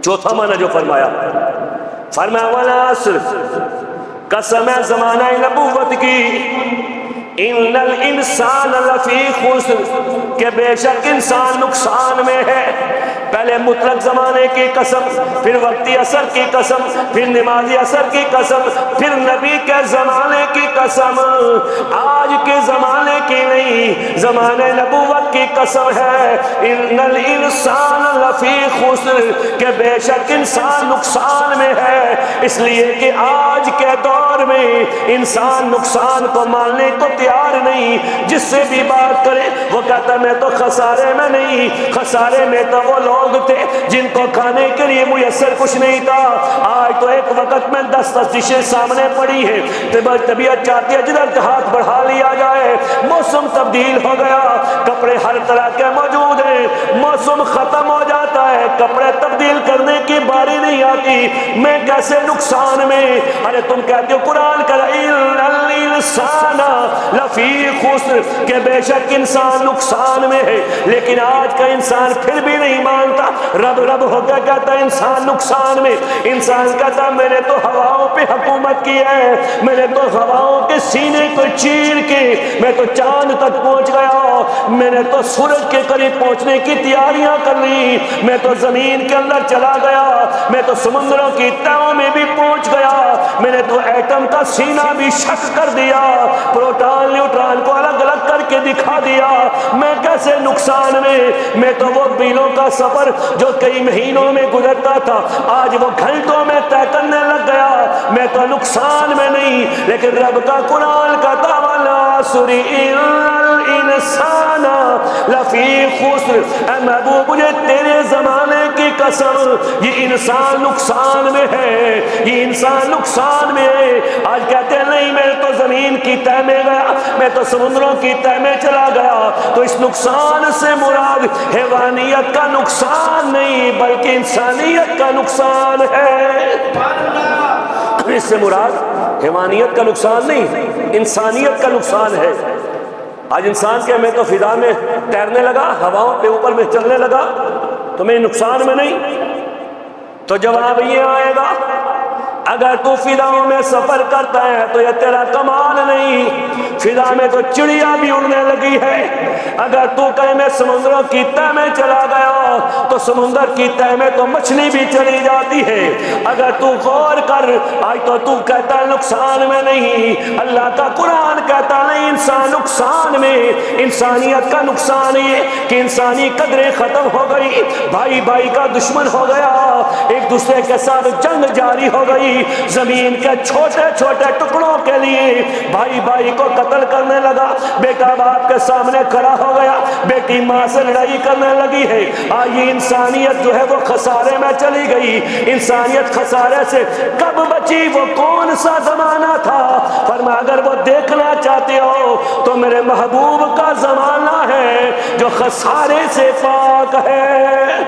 چوتھا معنی جو فرمایا والعصر، قسم ہے زمانہ نبوت کی، ان الانسان لفی خسر، کہ بے شک انسان نقصان میں ہے۔ پہلے مطلق زمانے کی قسم، پھر وقتی اثر کی قسم، پھر نمازی اثر کی قسم، پھر نبی کے زمانے کی قسم، آج کے زمانے کی نہیں، زمانے نبوت کی قسم ہے۔ ان الانسان لفی خسر، کہ بے شک انسان نقصان میں ہے، اس لیے کہ آج کے دور میں انسان نقصان کو ماننے کو تیار نہیں۔ جس سے بھی بات کرے وہ کہتا میں تو خسارے میں نہیں، خسارے میں تو وہ لوگ تھے جن کو کھانے کے لیے میسر کچھ نہیں تھا۔ آج تو ایک وقت میں 10 ڈشیں سامنے پڑی ہیں، طبیعت چاہتی ہے جدھر ہاتھ بڑھا لیا جائے۔ موسم تبدیل ہو گیا، کپڑے ہر طرح کے موجود ہیں، موسم ختم ہو جاتا ہے، کپڑے تبدیل کرنے کی باری نہیں آتی، میں کیسے نقصان میں۔ ارے تم کہتے ہو قرآن کا الانسان لفی خسر، کہ بے شک انسان نقصان میں ہے، لیکن آج کا انسان پھر بھی نہیں مانتا، رب رب ہو کے کہتا ہے انسان نقصان میں۔ انسان کہتا میں نے تو ہواؤں پہ حکومت کی ہے، میں نے تو ہواؤں کے سینے کو چیر کے میں تو چاند تک پہنچ گیا، میں نے تو سورج کے قریب پہنچنے کی تیاریاں کر لی، میں تو زمین کے اندر چلا گیا، میں تو سمندروں کی تہوں میں بھی پہنچ گیا، میں نے تو ایٹم کا سینہ بھی شک کر دیا، پروٹان نیوٹران کو الگ الگ کر کے دکھا دیا، میں کیسے نقصان میں تو وہ میلوں کا سفر جو کئی مہینوں میں گزرتا تھا آج وہ گھنٹوں میں طے کرنے لگ گیا، میں تو نقصان میں نہیں۔ لیکن رب کا قرآن کا والعصر ان الانسان لفی خسر، اے محبوب مجھے تیرے زمانے کی قسم، یہ انسان نقصان میں ہے، یہ انسان نقصان میں ہے۔ آج کہتے ہیں نہیں میں تو زمین کی تہ میں گیا، میں تو سمندروں کی تہ میں چلا گیا، تو اس نقصان سے مراد حیوانیت کا نقصان نہیں بلکہ انسانیت کا نقصان ہے۔ اس سے مراد حیوانیت کا نقصان نہیں، انسانیت کا نقصان ہے۔ آج انسان کہ میں تو فضا میں تیرنے لگا، ہواؤں پہ اوپر میں چلنے لگا، تو میں نقصان میں نہیں۔ تو جواب یہ آئے گا اگر تو فضاؤں میں سفر کرتا ہے تو یہ تیرا کمال نہیں، فضا میں تو چڑیا بھی اڑنے لگی ہے۔ اگر تو کہیں میں سمندروں کی تہ میں چلا گیا تو سمندر کی تہ میں تو مچھلی بھی چلی جاتی ہے۔ اگر تو غور کر آج تو کہتا ہے نقصان میں نہیں، اللہ کا قرآن کہتا نہیں انسان نقصان میں۔ انسانیت کا نقصان یہ کہ انسانی قدریں ختم ہو گئی، بھائی بھائی کا دشمن ہو گیا، ایک دوسرے کے ساتھ جنگ جاری ہو گئی، زمین کے چھوٹے چھوٹے ٹکڑوں کے لیے بھائی بھائی کو قتل کرنے لگا، بیٹا باپ کے سامنے کھڑا ہو گیا، بیٹی ماں سے لڑائی کرنے لگی ہے۔ آج یہ انسانیت جو ہے وہ خسارے میں چلی گئی۔ انسانیت خسارے سے کب بچی؟ وہ کون سا زمانہ تھا؟ فرمایا اگر وہ دیکھنا چاہتے ہو تو میرے محبوب کا زمانہ ہے جو خسارے سے پاک ہے۔